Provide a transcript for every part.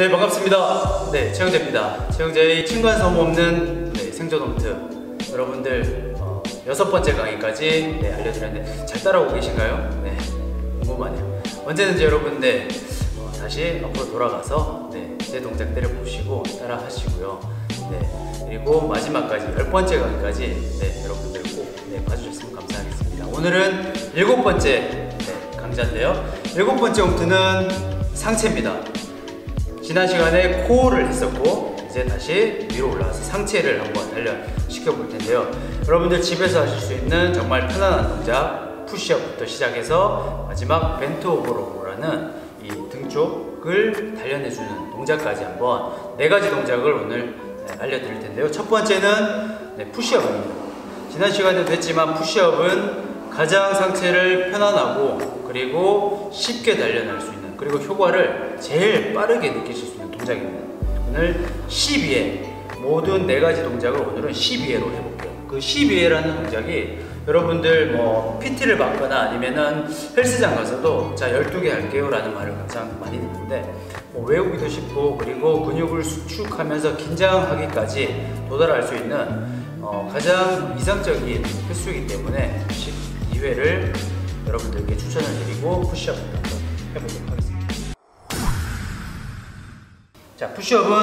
네, 반갑습니다. 네, 최영재입니다. 최영재의 친구한 소모 없는 생존 홈트. 여러분들 6번째 강의까지 알려드렸는데 잘 따라오고 계신가요? 네, 궁금하네요. 언제든지 여러분 다시 앞으로 돌아가서 제 동작들을 보시고 따라 하시고요. 그리고 마지막까지 10번째 강의까지 여러분들 꼭 봐주셨으면 감사하겠습니다. 오늘은 7번째 강좌인데요. 7번째 홈트는 상체입니다. 지난 시간에 코어를 했었고 이제 다시 위로 올라와서 상체를 한번 단련시켜 볼 텐데요. 여러분들 집에서 하실 수 있는 정말 편안한 동작 푸시업부터 시작해서 마지막 벤트 오버로라는 이 등 쪽을 단련해주는 동작까지 한번 4가지 동작을 오늘 알려드릴 텐데요. 첫 번째는 푸시업입니다. 지난 시간에도 했지만 푸시업은 가장 상체를 편안하고 그리고 쉽게 단련할 수 있는, 그리고 효과를 제일 빠르게 느끼실 수 있는 동작입니다. 오늘 12회, 모든 4가지 동작을 오늘은 12회로 해볼게요. 그 12회라는 동작이 여러분들 PT를 받거나 아니면은 헬스장 가서도 자 12개 할게요 라는 말을 가장 많이 듣는데 외우기도 쉽고 그리고 근육을 수축하면서 긴장하기까지 도달할 수 있는 가장 이상적인 횟수이기 때문에 12회를 여러분들께 추천을 드리고 푸시업을 한번 해보도록 하겠습니다. 자, 푸시업은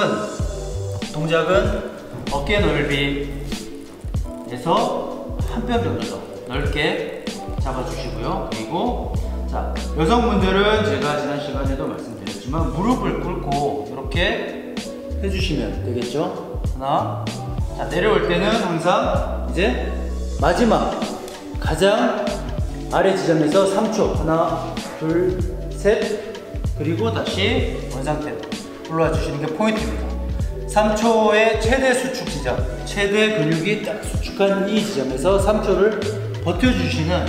동작은 어깨 넓이에서 한 뼘 정도 더 넓게 잡아주시고요. 그리고 자, 여성분들은 제가 지난 시간에도 말씀드렸지만 무릎을 꿇고 이렇게 해주시면 되겠죠. 하나. 자, 내려올 때는 항상 이제 마지막 가장 아래 지점에서 3초 하나 둘 셋 그리고 다시 원상태로 올라와 주시는 게 포인트입니다. 3초의 최대 수축 지점, 최대 근육이 딱 수축한 이 지점에서 3초를 버텨주시는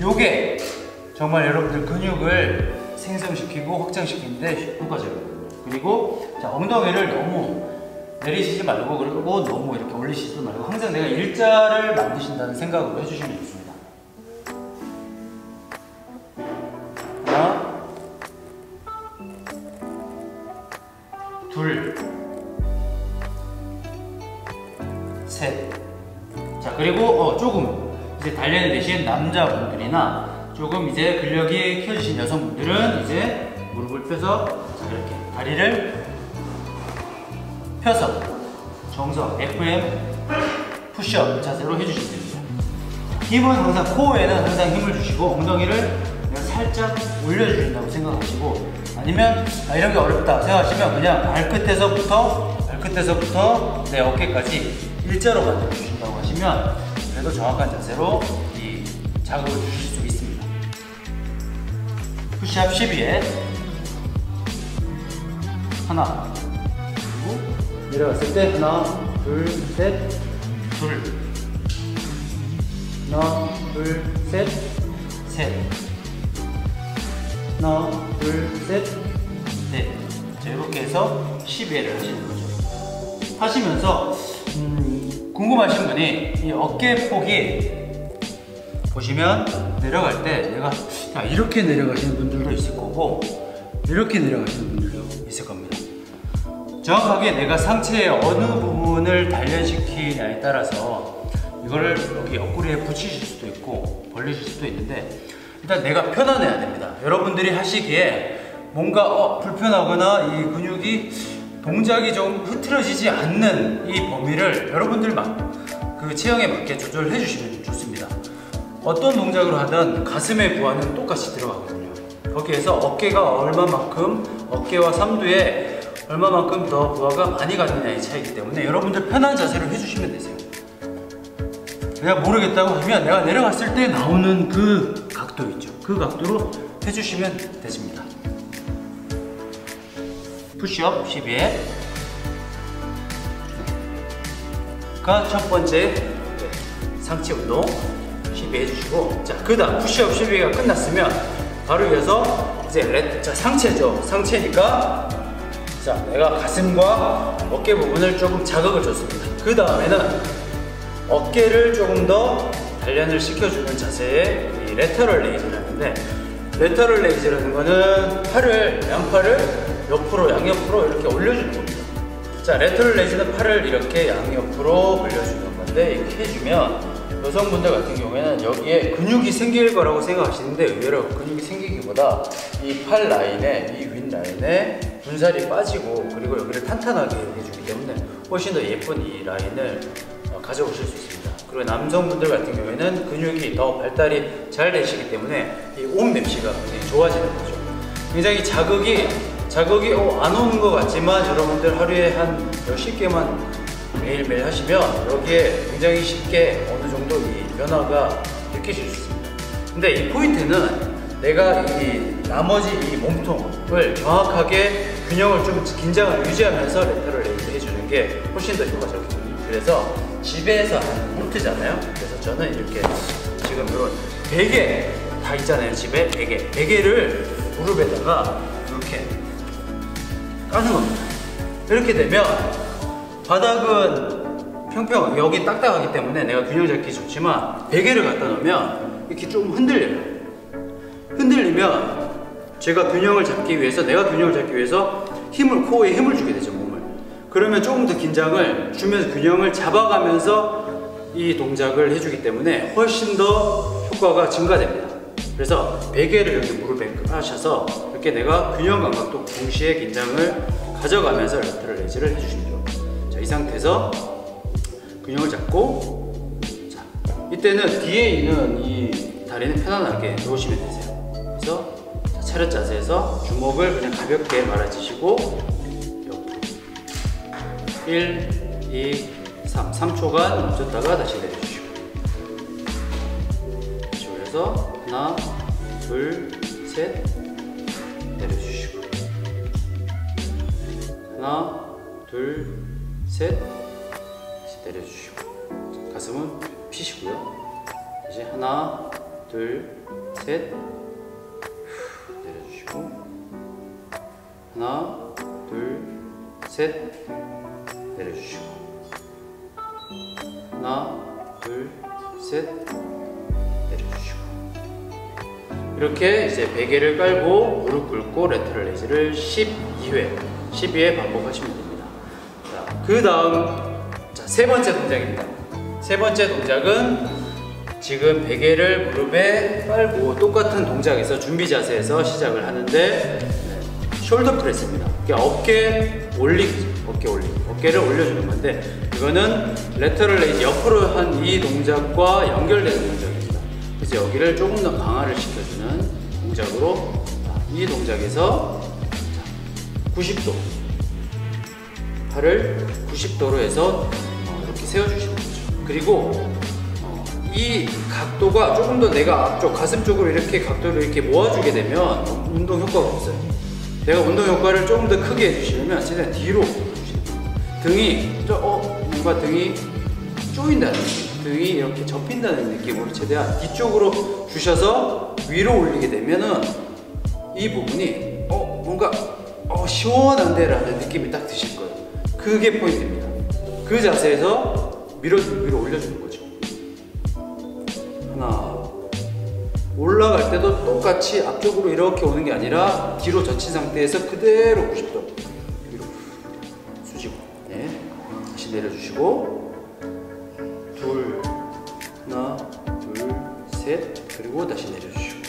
요게 정말 여러분들 근육을 생성시키고 확장시키는데 효과적이거든요. 그리고 자, 엉덩이를 너무 내리시지 말고 그리고 너무 이렇게 올리시지 말고 항상 내가 일자를 만드신다는 생각으로 해주시면 좋습니다. 하나 둘 셋. 자, 그리고 조금 이제 단련이 되신 남자분들이나 조금 이제 근력이 켜지신 여성분들은 이제 무릎을 펴서 자, 이렇게 다리를 펴서 정석 FM 푸시업 자세로 해주시면 됩니다. 힘은 항상 코어에는 항상 힘을 주시고 엉덩이를 살짝 올려주신다고 생각하시고, 아니면 이런 게 어렵다 생각하시면 그냥 발끝에서부터 내 어깨까지 일자로 만들어 주신다고 하시면 그래도 정확한 자세로 이 자극을 주실 수 있습니다. 푸시업 12에 하나, 그리고 내려갔을 때 하나, 둘, 셋, 둘, 하나, 둘, 셋, 셋, 하나, 둘, 셋, 넷. 자, 이렇게 해서 12회를 하시는 거죠. 하시면서 궁금하신 분이 이 어깨 폭이 보시면 내려갈 때 내가 이렇게 내려가시는 분들도 있을 거고 이렇게 내려가시는 분들도 있을 겁니다. 정확하게 내가 상체의 어느 부분을 단련시키냐에 따라서 이거를 여기 옆구리에 붙이실 수도 있고 벌리실 수도 있는데, 일단 내가 편안해야 됩니다. 여러분들이 하시기에 뭔가 불편하거나 이 근육이 동작이 좀 흐트러지지 않는 이 범위를 여러분들 그 체형에 맞게 조절해 주시면 좋습니다. 어떤 동작으로 하든 가슴의 부하는 똑같이 들어가거든요. 거기에서 어깨가 얼마만큼, 어깨와 삼두에 얼마만큼 더 부하가 많이 가느냐의 차이기 때문에 여러분들 편한 자세로 해주시면 되세요. 내가 모르겠다고 하면 내가 내려갔을 때 나오는 그 각도 있죠. 그 각도로 해주시면 되십니다. 푸시업 12회 가 첫 번째 상체 운동 12회 해주시고, 자, 그 다음 푸시업 12회가 끝났으면 바로 이어서 이제 상체죠. 상체니까 자, 내가 가슴과 어깨 부분을 조금 자극을 줬습니다. 그 다음에는 어깨를 조금 더 단련을 시켜주는 자세의 이 레터럴 레이즈라는데, 레터럴 레이즈라는 거는 양팔을 옆으로 양옆으로 이렇게 올려주는 겁니다. 자, 레터럴 레이즈는 팔을 이렇게 양옆으로 올려주는 건데 이렇게 해주면 여성분들 같은 경우에는 여기에 근육이 생길 거라고 생각하시는데 의외로 근육이 생기기보다 이 팔 라인에, 이 윗 라인에 분살이 빠지고 그리고 여기를 탄탄하게 해주기 때문에 훨씬 더 예쁜 이 라인을 가져오실 수 있습니다. 그리고 남성분들 같은 경우에는 근육이 더 발달이 잘 되시기 때문에 이 옷 맵시가 굉장히 좋아지는 거죠. 굉장히 자극이 안 오는 것 같지만 여러분들 하루에 한 10개만 매일매일 하시면 여기에 굉장히 쉽게 어느 정도 이 변화가 느끼실 수 있습니다. 근데 이 포인트는 내가 이 나머지 이 몸통을 정확하게 균형을 좀 긴장을 유지하면서 레터럴 레이즈 해주는 게 훨씬 더 효과적이거든요. 그래서 집에서 하는 홈트잖아요. 그래서 저는 이렇게 지금 이런 베개 다 있잖아요. 집에 베개를 무릎에다가 이렇게 까는 겁니다. 이렇게 되면 바닥은 평평, 여기 딱딱하기 때문에 내가 균형 잡기 좋지만 베개를 갖다 놓으면 이렇게 좀 흔들려요. 흔들리면 내가 균형을 잡기 위해서 코어에 힘을 주게 되죠, 몸을. 그러면 조금 더 긴장을 주면서 균형을 잡아가면서 이 동작을 해주기 때문에 훨씬 더 효과가 증가됩니다. 그래서 베개를 이렇게 무릎에 하셔서 이렇게 내가 균형 감각도 동시에 긴장을 가져가면서 레터럴 레이즈를 해주시면 돼요. 자, 이 상태에서 균형을 잡고, 자, 이때는 뒤에 있는 이 다리는 편안하게 놓으시면 되세요. 그래서 자, 차렷 자세에서 주먹을 그냥 가볍게 말아주시고 옆으로 1, 2, 3초간 멈췄다가 다시 내려주시고, 그래서 하나, 둘, 셋 내려주시고, 하나, 둘, 셋 다시 내려주시고, 가슴은 피시고요. 이제 하나, 둘, 셋 내려주시고, 하나, 둘, 셋 내려주시고, 하나, 둘, 셋 내려주시고. 이렇게 이제 베개를 깔고 무릎 꿇고 레터럴 레이즈를 12회 반복하시면 됩니다. 자, 그 다음 세 번째 동작입니다. 세 번째 동작은 지금 베개를 무릎에 깔고 똑같은 동작에서 준비 자세에서 시작을 하는데 숄더 프레스입니다. 어깨 올리기, 어깨를 올려주는 건데 이거는 레터럴 레이즈 옆으로 한 이 동작과 연결되는 동작입니다. 그래서 여기를 조금 더 강화를 시켜주는 동작으로 이 동작에서 90도 팔을 90도로 해서 이렇게 세워주시는 거죠. 그리고 이 각도가 조금 더 내가 앞쪽 가슴 쪽으로 이렇게 각도를 이렇게 모아주게 되면 운동 효과가 없어요. 내가 운동 효과를 조금 더 크게 해주시려면 최대한 뒤로 주시는 거예요. 등이 뭔가 등이 쪼인다는 느낌, 등이 이렇게 접힌다는 느낌으로 최대한 뒤쪽으로 주셔서 위로 올리게 되면은 이 부분이 뭔가 시원한데 라는 느낌이 딱 드실 거예요. 그게 포인트입니다. 그 자세에서 위로 올려주는 거죠. 하나, 올라갈 때도 똑같이 앞쪽으로 이렇게 오는 게 아니라 뒤로 젖힌 상태에서 그대로 90도 위로 수직으로 다시 내려주시고, 하나, 둘, 셋, 그리고 다시 내려주시고,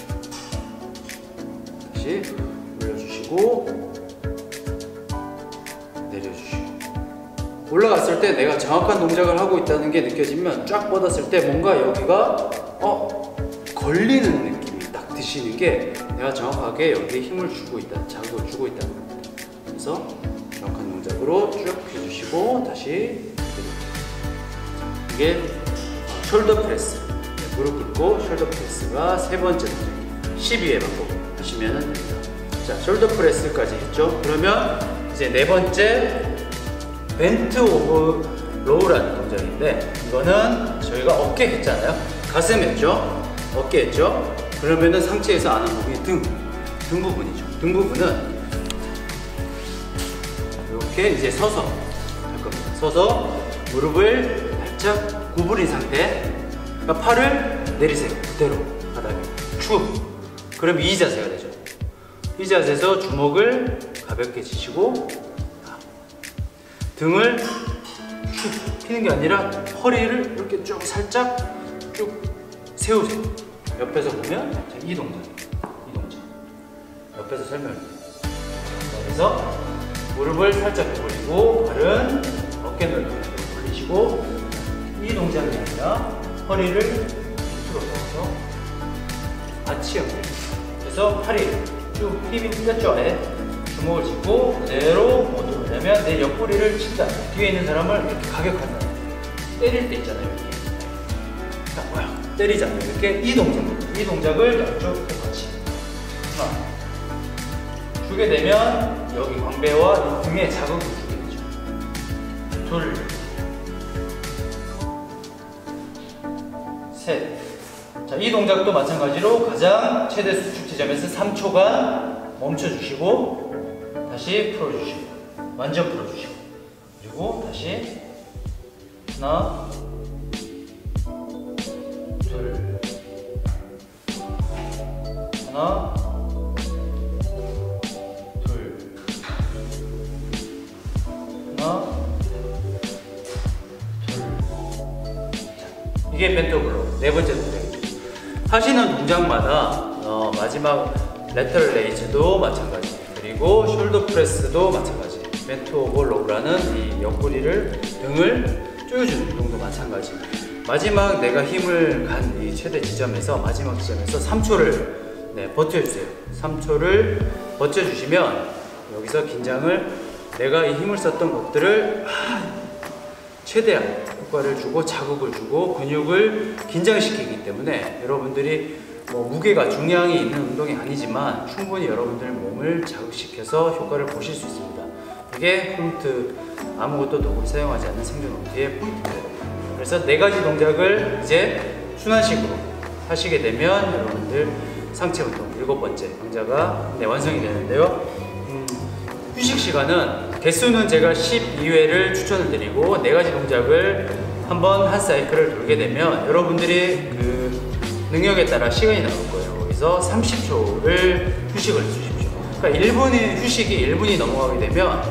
다시 올려주시고, 내려주시고. 올라갔을 때 내가 정확한 동작을 하고 있다는 게 느껴지면 쫙 뻗었을 때 뭔가 여기가 걸리는 느낌이 딱 드시는 게 내가 정확하게 여기에 힘을 주고 있다, 자극을 주고 있다는 겁니다. 그래서 정확한 동작으로 쭉 해주시고 다시 이게 숄더 프레스, 무릎 꿇고 숄더 프레스가 세 번째 동작 12회 반복 하시면 됩니다. 자, 숄더 프레스까지 했죠. 그러면 이제 네 번째 벤트 오브 로우라는 동작인데 이거는 저희가 어깨 했잖아요. 가슴 했죠. 어깨 했죠. 그러면은 상체에서 아는 부분이 등 부분이죠. 등 부분은 이렇게 이제 서서 할 겁니다. 서서 무릎을 살짝 구부린 상태, 그러니까 팔을 내리세요. 그대로 바닥에 축. 그럼 이 자세가 되죠. 이 자세에서 주먹을 가볍게 지시고 등을 쭉 피는 게 아니라 허리를 이렇게 쭉 살짝 쭉 세우세요. 옆에서 보면 이 동작, 옆에서 설명해요. 그래서 무릎을 살짝 올리고 발은 어깨 넓이로 올리시고 이 동작이 아니라 허리를 밑으로 넣어서 아치 형태. 그래서 팔이 쭉 힘이 뺐죠. 아래 주먹을 쥐고 그대로 어디로 오냐면 내 옆구리를 친다. 뒤에 있는 사람을 이렇게 가격한다. 때릴 때 있잖아요. 이렇게. 자, 뭐야? 때리잖아요. 이렇게 이 동작을 양쪽 같이 하나 주게 되면 여기 광배와 이 등에 자극을 주게 되죠. 둘, 셋. 자, 이 동작도 마찬가지로 가장 최대 수축 지점에서 3초간 멈춰주시고 다시 풀어주시고 완전 풀어주시고 그리고 다시 하나, 둘, 하나, 둘, 하나, 둘. 이게 벤토블록 네 번째 동작이죠. 하시는 동작마다 마지막 레터럴 레이즈도 마찬가지, 그리고 숄더 프레스도 마찬가지, 벤토블록라는 이 옆구리를 등을 조여주는 운동도 마찬가지. 마지막 내가 힘을 간 이 최대 지점에서 마지막 지점에서 3초를 버텨주세요. 3초를 버텨주시면 여기서 긴장을 내가 이 힘을 썼던 것들을 최대한 효과를 주고 자극을 주고 근육을 긴장시키기 때문에 여러분들이 뭐 무게가 중량이 있는 운동이 아니지만 충분히 여러분들 몸을 자극시켜서 효과를 보실 수 있습니다. 이게 포인트, 아무것도 도구를 사용하지 않는 생존 홈트의 포인트입니다. 그래서 네 가지 동작을 이제 순환식으로 하시게 되면 여러분들 상체 운동 7번째 강좌가 완성이 되는데요. 휴식 시간은 개수는 제가 12회를 추천을 드리고 네 가지 동작을 한번 한 사이클을 돌게 되면 여러분들이 그 능력에 따라 시간이 나올 거예요. 거기서 30초를 휴식을 해주십시오. 그러니까 1분의 휴식이 1분이 넘어가게 되면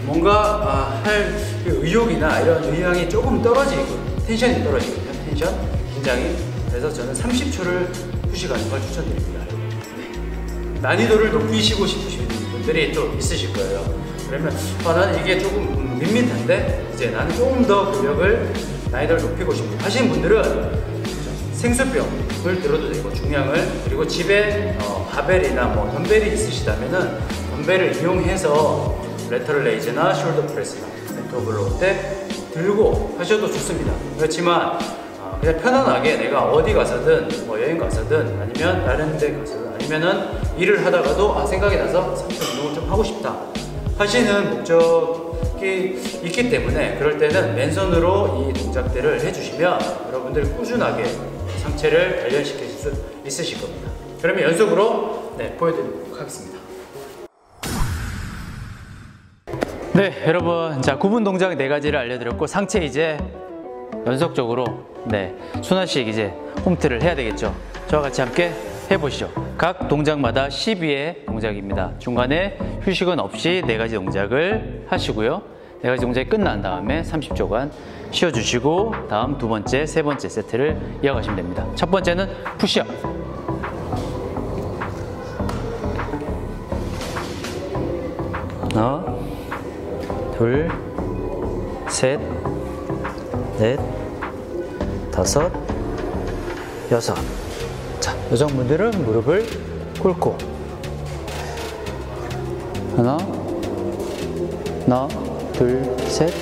뭔가 할 의욕이나 이런 의향이 조금 떨어지고 텐션이 떨어지거든요. 텐션, 긴장이. 그래서 저는 30초를 휴식하는 걸 추천드립니다. 네. 난이도를 높이시고 싶으신 분들이 또 있으실 거예요. 그러면 나는 이게 조금 밋밋한데 이제 나는 조금 더 근력을 난이도를 높이고 싶고 하시는 분들은 생수병을 들어도 되고 중량을, 그리고 집에 바벨이나 뭐 덤벨이 있으시다면은 덤벨을 이용해서 레터럴 레이즈나 숄더 프레스나 벤토블록 때 들고 하셔도 좋습니다. 그렇지만 그냥 편안하게 내가 어디 가서든 뭐 여행 가서든 아니면 다른 데 가서든 아니면은 일을 하다가도 생각이 나서 상체 운동을 좀 하고 싶다 하시는 목적이 있기 때문에 그럴 때는 맨손으로 이 동작들을 해주시면 여러분들 꾸준하게 상체를 단련시킬 수 있으실 겁니다. 그러면 연속으로 보여드리도록 하겠습니다. 네, 여러분, 자, 구분 동작 4가지를 알려드렸고 상체 이제 연속적으로 순환식 이제 홈트를 해야 되겠죠. 저와 같이 함께 해보시죠. 각 동작마다 12회 동작입니다. 중간에 휴식은 없이 4가지 동작을 하시고요. 4가지 동작이 끝난 다음에 30초간 쉬어주시고 다음 두 번째, 세 번째 세트를 이어가시면 됩니다. 첫 번째는 푸시업. 하나, 둘, 셋, 넷, 다섯, 여섯. 자, 여성분들은 무릎을 꿇고 하나, 둘, 셋,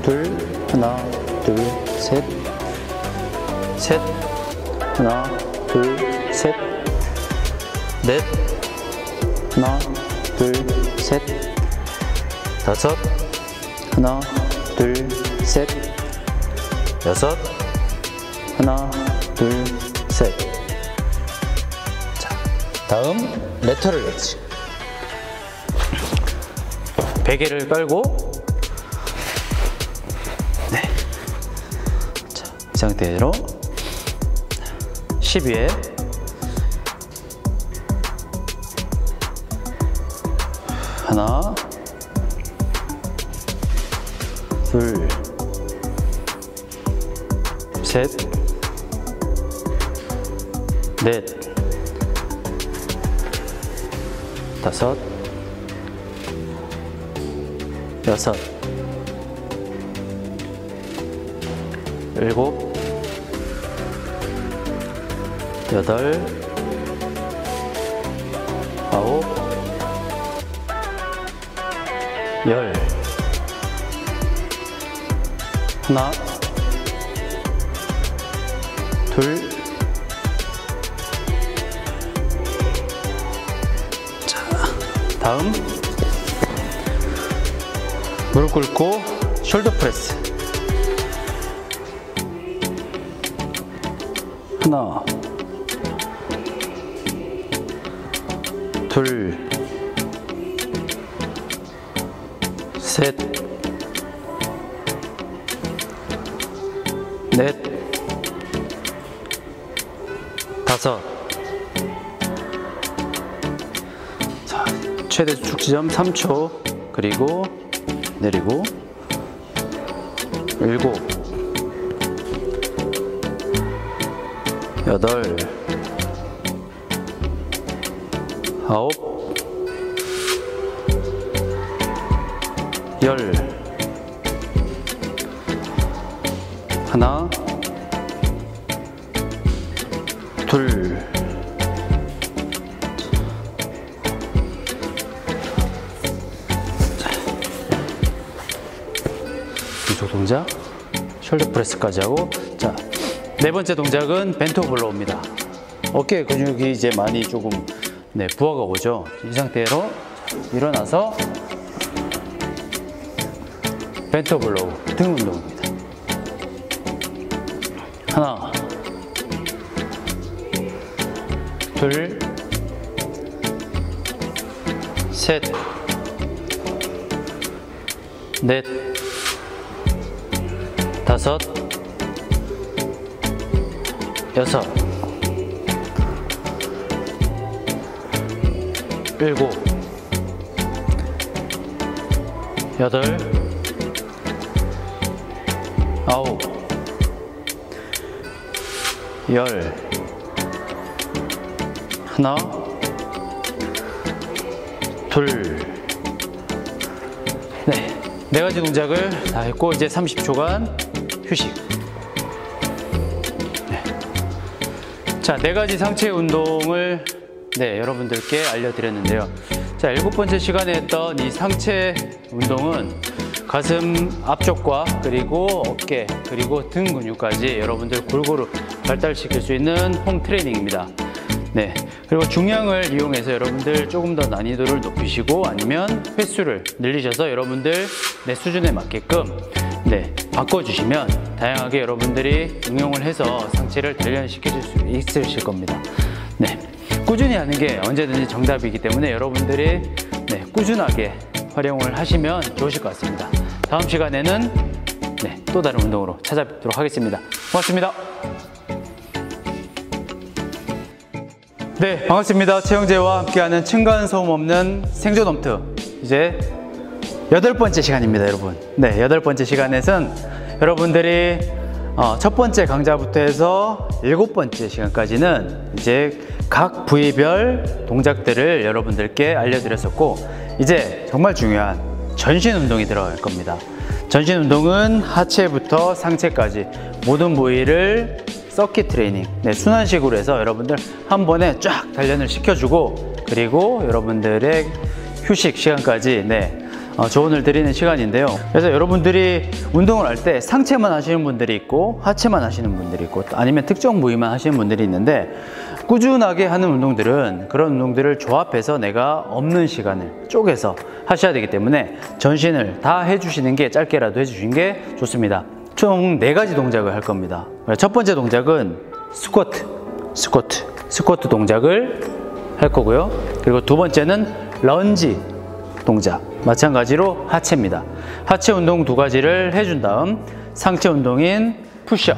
둘, 하나, 둘, 셋, 셋, 하나, 둘, 셋, 넷, 하나, 둘, 셋, 다섯, 하나, 둘, 셋, 여섯, 하나, 둘, 셋. 자, 다음 레터럴 레이즈. 베개를 깔고 자, 이 상태로 12회 하나, 둘, 셋, 넷, 다섯, 여섯, 일곱, 여덟, 아홉, 열. 하나, 둘, 자, 다음 무릎 꿇고 숄더 프레스. 하나, 둘, 셋, 넷, 다섯. 자, 최대 수축 지점 3초. 그리고 내리고 일곱, 여덟, 아홉, 열. 하나, 둘, 왼쪽 동작 숄더 프레스까지 하고, 자, 네 번째 동작은 벤트 오버로우입니다. 어깨 근육이 이제 많이 조금 부하가 오죠. 이 상태로 일어나서 벤트 오버로우 등 운동입니다. 하나, 둘, 셋, 넷, 다섯, 여섯, 일곱, 여덟, 아홉, 열. 하나, 둘, 네 가지 동작을 다 했고, 이제 30초간 휴식. 자, 네 가지 상체 운동을 여러분들께 알려드렸는데요. 자, 7번째 시간에 했던 이 상체 운동은 가슴 앞쪽과 그리고 어깨 그리고 등 근육까지 여러분들 골고루 발달시킬 수 있는 홈 트레이닝입니다. 그리고 중량을 이용해서 여러분들 조금 더 난이도를 높이시고 아니면 횟수를 늘리셔서 여러분들 내 수준에 맞게끔 바꿔주시면 다양하게 여러분들이 응용을 해서 상체를 단련시킬 수 있으실 겁니다. 꾸준히 하는 게 언제든지 정답이기 때문에 여러분들이 꾸준하게 활용을 하시면 좋으실 것 같습니다. 다음 시간에는 또 다른 운동으로 찾아뵙도록 하겠습니다. 고맙습니다. 반갑습니다. 최영재와 함께하는 층간소음 없는 생존 홈트, 이제 8번째 시간입니다, 여러분. 8번째 시간에서는 여러분들이 첫 번째 강좌부터 해서 7번째 시간까지는 이제 각 부위별 동작들을 여러분들께 알려드렸었고, 이제 정말 중요한 전신 운동이 들어갈 겁니다. 전신 운동은 하체부터 상체까지 모든 부위를 서킷 트레이닝, 순환식으로 해서 여러분들 한 번에 쫙 단련을 시켜주고, 그리고 여러분들의 휴식 시간까지 조언을 드리는 시간인데요. 그래서 여러분들이 운동을 할 때 상체만 하시는 분들이 있고 하체만 하시는 분들이 있고 아니면 특정 부위만 하시는 분들이 있는데, 꾸준하게 하는 운동들은 그런 운동들을 조합해서 내가 없는 시간을 쪼개서 하셔야 되기 때문에 전신을 다 해주시는 게, 짧게라도 해주시는 게 좋습니다. 총 4가지 동작을 할 겁니다. 첫 번째 동작은 스쿼트 동작을 할 거고요. 그리고 두 번째는 런지 동작, 마찬가지로 하체입니다. 하체 운동 2가지를 해준 다음 상체 운동인 푸시업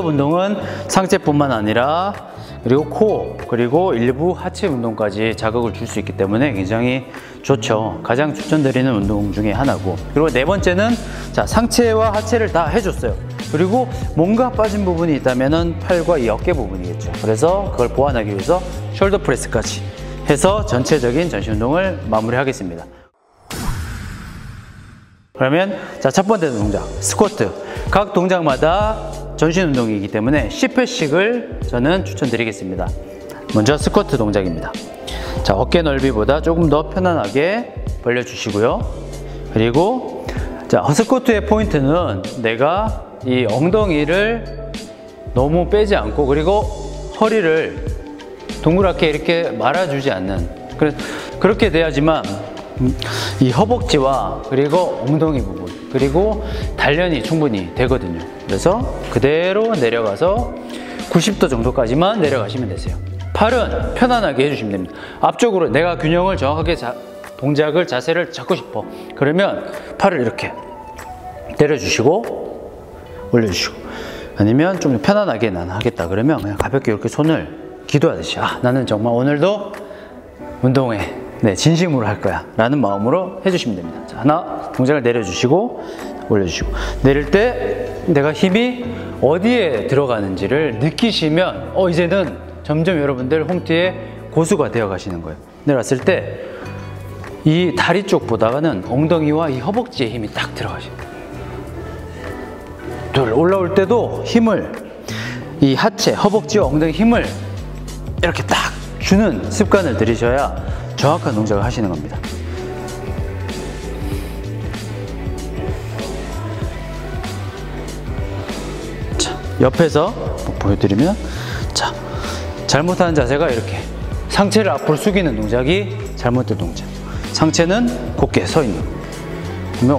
운동은 상체뿐만 아니라 그리고 코어, 그리고 일부 하체 운동까지 자극을 줄 수 있기 때문에 굉장히 좋죠. 가장 추천드리는 운동 중에 하나고, 그리고 네 번째는 자, 상체와 하체를 다 해줬어요. 그리고 뭔가 빠진 부분이 있다면은 팔과 이 어깨 부분이겠죠. 그래서 그걸 보완하기 위해서 숄더 프레스까지 해서 전체적인 전신 운동을 마무리하겠습니다. 그러면 자, 첫 번째 동작 스쿼트. 각 동작마다 전신 운동이기 때문에 10회씩을 저는 추천드리겠습니다. 먼저 스쿼트 동작입니다. 자, 어깨 넓이보다 조금 더 편안하게 벌려주시고요. 그리고 자, 스쿼트의 포인트는 내가 이 엉덩이를 너무 빼지 않고, 그리고 허리를 동그랗게 이렇게 말아주지 않는, 그렇게 돼야지만 이 허벅지와 그리고 엉덩이 부분, 그리고 단련이 충분히 되거든요. 그래서 그대로 내려가서 90도 정도까지만 내려가시면 되세요. 팔은 편안하게 해주시면 됩니다. 앞쪽으로 내가 균형을 정확하게 동작을, 자세를 잡고 싶어. 그러면 팔을 이렇게 내려주시고 올려주시고, 아니면 좀 편안하게 난 하겠다 그러면 그냥 가볍게 이렇게 손을 기도하듯이, 아, 나는 정말 오늘도 운동에 진심으로 할 거야 라는 마음으로 해주시면 됩니다. 자, 하나, 동작을 내려주시고 올려주시고, 내릴 때 내가 힘이 어디에 들어가는지를 느끼시면 이제는 점점 여러분들 홈트의 고수가 되어 가시는 거예요. 내려왔을 때 이 다리 쪽보다는 엉덩이와 이 허벅지에 힘이 딱 들어가십니다. 올라올 때도 힘을, 이 하체, 허벅지와 엉덩이 힘을 이렇게 딱 주는 습관을 들이셔야 정확한 동작을 하시는 겁니다. 자, 옆에서 보여드리면, 자, 잘못하는 자세가 이렇게 상체를 앞으로 숙이는 동작이 잘못된 동작. 상체는 곧게 서 있는. 그러면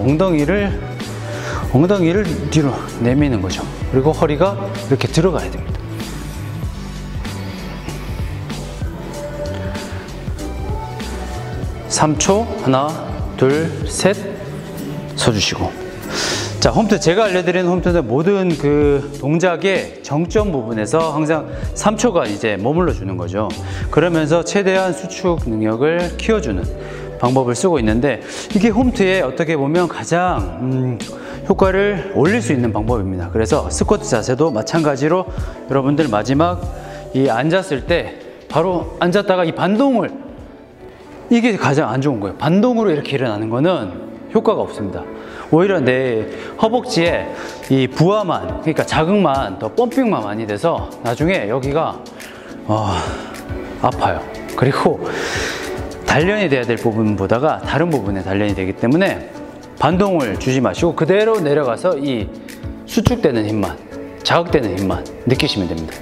엉덩이를 뒤로 내미는 거죠. 그리고 허리가 이렇게 들어가야 됩니다. (3초) 하나, 둘, 셋 서주시고. 자, 홈트, 제가 알려드리는 홈트는 모든 그 동작의 정점 부분에서 항상 3초간 이제 머물러 주는 거죠. 그러면서 최대한 수축 능력을 키워주는 방법을 쓰고 있는데, 이게 홈트에 어떻게 보면 가장 효과를 올릴 수 있는 방법입니다. 그래서 스쿼트 자세도 마찬가지로 여러분들 마지막 이 앉았을 때 바로 앉았다가 이 반동을, 이게 가장 안 좋은 거예요. 반동으로 이렇게 일어나는 거는 효과가 없습니다. 오히려 내 허벅지에 이 부하만, 그러니까 자극만 더 펌핑만 많이 돼서 나중에 여기가 아파요. 그리고 단련이 돼야 될 부분보다가 다른 부분에 단련이 되기 때문에 반동을 주지 마시고 그대로 내려가서 이 수축되는 힘만, 자극되는 힘만 느끼시면 됩니다.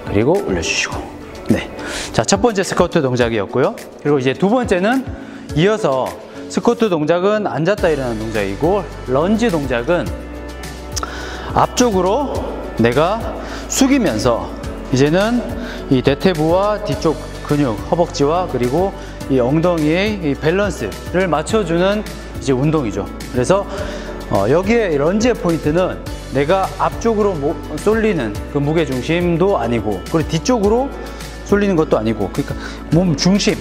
그리고 올려주시고. 네. 자, 첫 번째 스쿼트 동작이었고요. 그리고 이제 두 번째는 이어서, 스쿼트 동작은 앉았다 일어나는 동작이고, 런지 동작은 앞쪽으로 내가 숙이면서 이제는 이 대퇴부와 뒤쪽 근육, 허벅지와 그리고 이 엉덩이의 이 밸런스를 맞춰주는 이제 운동이죠. 그래서 여기에 런지의 포인트는 내가 앞쪽으로 쏠리는 그 무게 중심도 아니고, 그리고 뒤쪽으로 쏠리는 것도 아니고, 그러니까 몸 중심,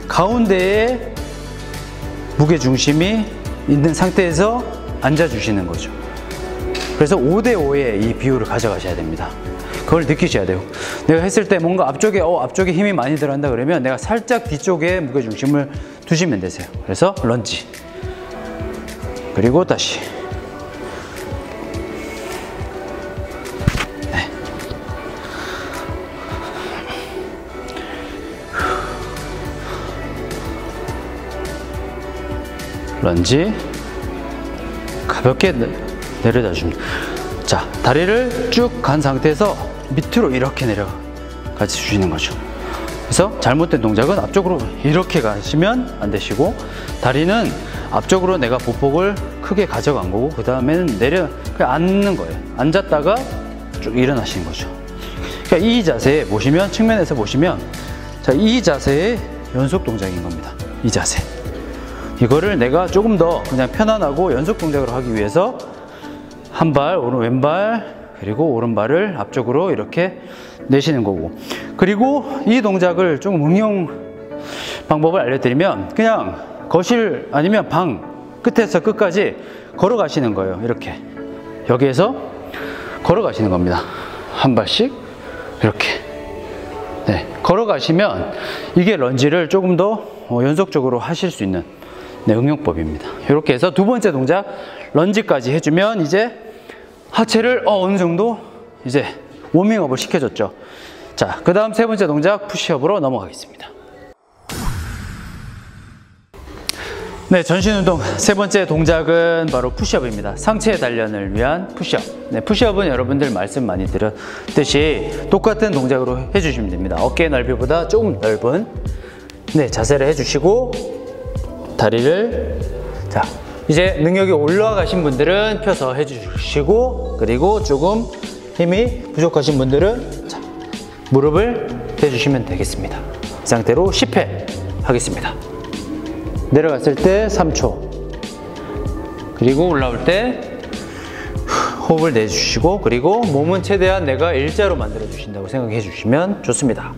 가운데에 무게 중심이 있는 상태에서 앉아주시는 거죠. 그래서 5대5의 이 비율을 가져가셔야 됩니다. 그걸 느끼셔야 돼요. 내가 했을 때 뭔가 앞쪽에 힘이 많이 들어간다 그러면 내가 살짝 뒤쪽에 무게 중심을 두시면 되세요. 그래서 런지, 그리고 다시. 네. 런지, 가볍게 내려다 줍니다. 자, 다리를 쭉 간 상태에서 밑으로 이렇게 내려가 주시는 거죠. 그래서 잘못된 동작은 앞쪽으로 이렇게 가시면 안 되시고, 다리는 앞쪽으로 내가 보폭을 크게 가져간 거고, 그 다음에는 그냥 앉는 거예요. 앉았다가 쭉 일어나시는 거죠. 그러니까 이 자세에 보시면, 측면에서 보시면, 자, 이 자세의 연속 동작인 겁니다. 이 자세. 이거를 내가 조금 더 그냥 편안하고 연속 동작으로 하기 위해서 한 발, 왼발, 그리고 오른발을 앞쪽으로 이렇게 내쉬는 거고. 그리고 이 동작을 조금 응용 방법을 알려드리면 그냥 거실 아니면 방 끝에서 끝까지 걸어가시는 거예요. 이렇게 여기에서 걸어가시는 겁니다. 한 발씩 이렇게 걸어가시면 이게 런지를 조금 더 연속적으로 하실 수 있는 응용법입니다. 이렇게 해서 두 번째 동작 런지까지 해주면 이제 하체를 어느 정도 이제 워밍업을 시켜줬죠. 자, 그 다음 세 번째 동작 푸시업으로 넘어가겠습니다. 네, 전신 운동 세 번째 동작은 바로 푸시업입니다. 상체 단련을 위한 푸시업. 네, 푸시업은 여러분들 말씀 많이 드렸듯이 똑같은 동작으로 해주시면 됩니다. 어깨 넓이보다 조금 넓은 자세를 해주시고 다리를 이제 능력이 올라가신 분들은 펴서 해주시고, 그리고 조금 힘이 부족하신 분들은 무릎을 대주시면 되겠습니다. 이 상태로 10회 하겠습니다. 내려갔을 때 3초, 그리고 올라올 때 호흡을 내주시고, 그리고 몸은 최대한 내가 일자로 만들어 주신다고 생각해 주시면 좋습니다.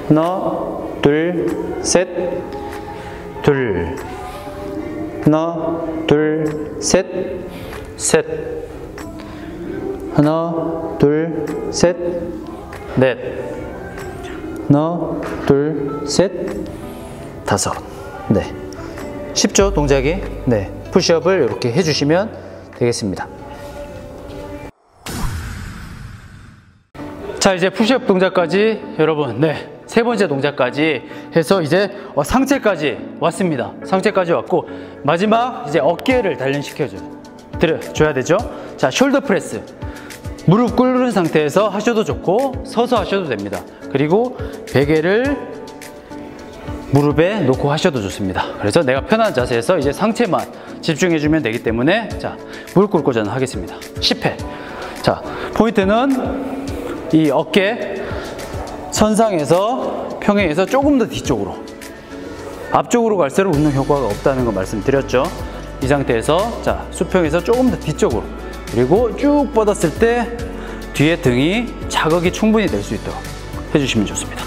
하나, 둘, 셋, 둘, 하나, 둘, 셋, 셋, 하나, 둘, 셋, 넷, 하나, 둘, 셋, 다섯. 네, 쉽죠 동작이? 네, 푸시업을 이렇게 해주시면 되겠습니다. 자, 이제 푸시업 동작까지 여러분, 세 번째 동작까지 해서 이제 상체까지 왔습니다. 상체까지 왔고 마지막 이제 어깨를 단련시켜줘야 되죠. 자, 숄더 프레스. 무릎 꿇은 상태에서 하셔도 좋고 서서 하셔도 됩니다. 그리고 베개를 무릎에 놓고 하셔도 좋습니다. 그래서 내가 편한 자세에서 이제 상체만 집중해주면 되기 때문에, 자, 무릎 꿇고 저는 하겠습니다. 10회. 자, 포인트는 이 어깨 선상에서 평행에서 조금 더 뒤쪽으로, 앞쪽으로 갈수록 운동 효과가 없다는 거 말씀드렸죠. 이 상태에서 자, 수평에서 조금 더 뒤쪽으로, 그리고 쭉 뻗었을 때 뒤에 등이 자극이 충분히 될 수 있도록 해주시면 좋습니다.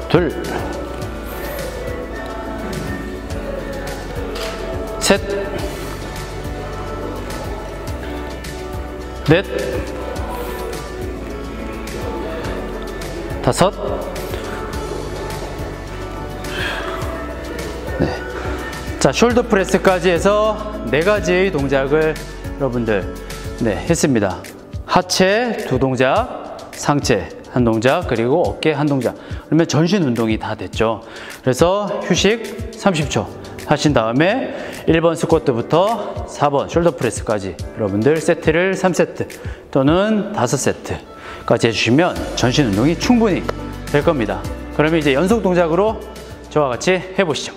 둘, 셋, 넷, 다섯, 자, 숄더 프레스까지 해서 4가지의 동작을 여러분들 했습니다. 하체 2동작, 상체 1동작, 그리고 어깨 1동작. 그러면 전신 운동이 다 됐죠. 그래서 휴식 30초 하신 다음에 1번 스쿼트부터 4번 숄더 프레스까지 여러분들 세트를 3세트 또는 5세트까지 해주시면 전신 운동이 충분히 될 겁니다. 그러면 이제 연속 동작으로 저와 같이 해보시죠.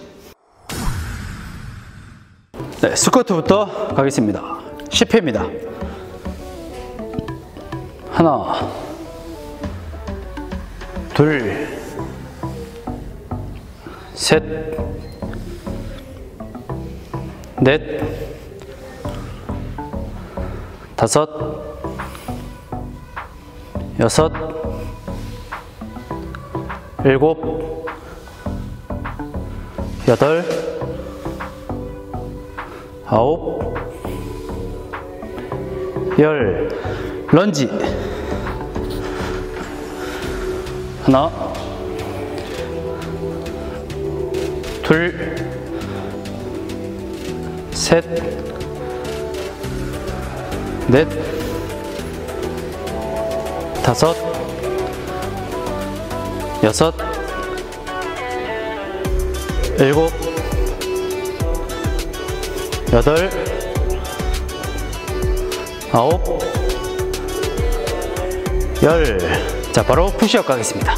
네, 스쿼트부터 가겠습니다. 10회입니다. 하나, 둘, 셋, 넷, 다섯, 여섯, 일곱, 여덟, 아홉, 열. 런지. 하나, 둘, 셋, 넷, 다섯, 여섯, 일곱, 여덟, 아홉, 열. 자, 바로 푸시업 가겠습니다.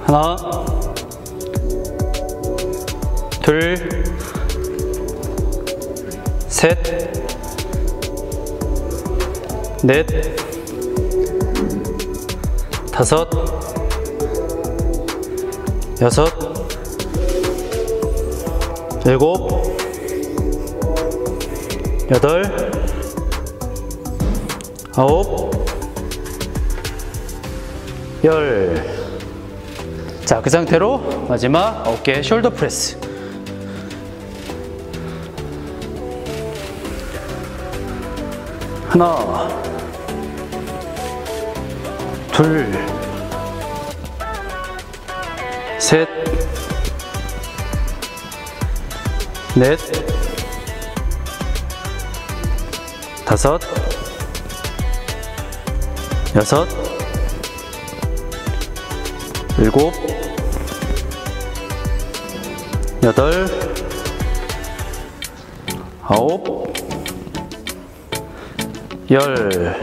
하나, 둘, 셋, 넷, 다섯, 여섯, 일곱, 여덟, 아홉, 열. 자, 그 상태로 마지막 어깨 숄더 프레스. 하나, 둘, 셋, 넷, 다섯, 여섯, 일곱, 여덟, 아홉, 열.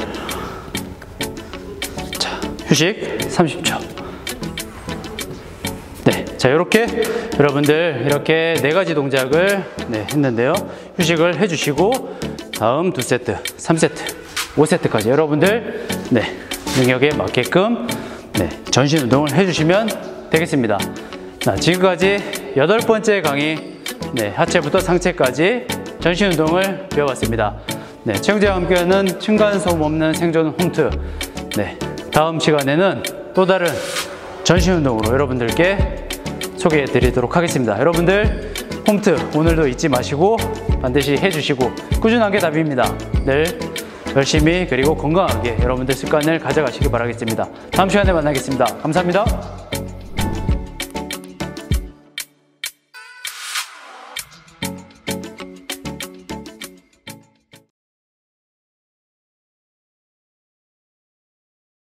자, 휴식 30초. 네, 자, 이렇게 여러분들 이렇게 4가지 동작을 했는데요. 휴식을 해주시고 다음 2세트, 3세트, 5세트까지 여러분들 능력에 맞게끔 전신 운동을 해주시면 되겠습니다. 자, 지금까지 8번째 강의 하체부터 상체까지 전신 운동을 배워봤습니다. 최영재와 함께하는 층간소음 없는 생존 홈트. 다음 시간에는 또 다른 전신 운동으로 여러분들께 소개해 드리도록 하겠습니다. 여러분들 홈트 오늘도 잊지 마시고 반드시 해주시고 꾸준한 게 답입니다. 늘 열심히 그리고 건강하게 여러분들 습관을 가져가시기 바라겠습니다. 다음 시간에 만나겠습니다. 감사합니다.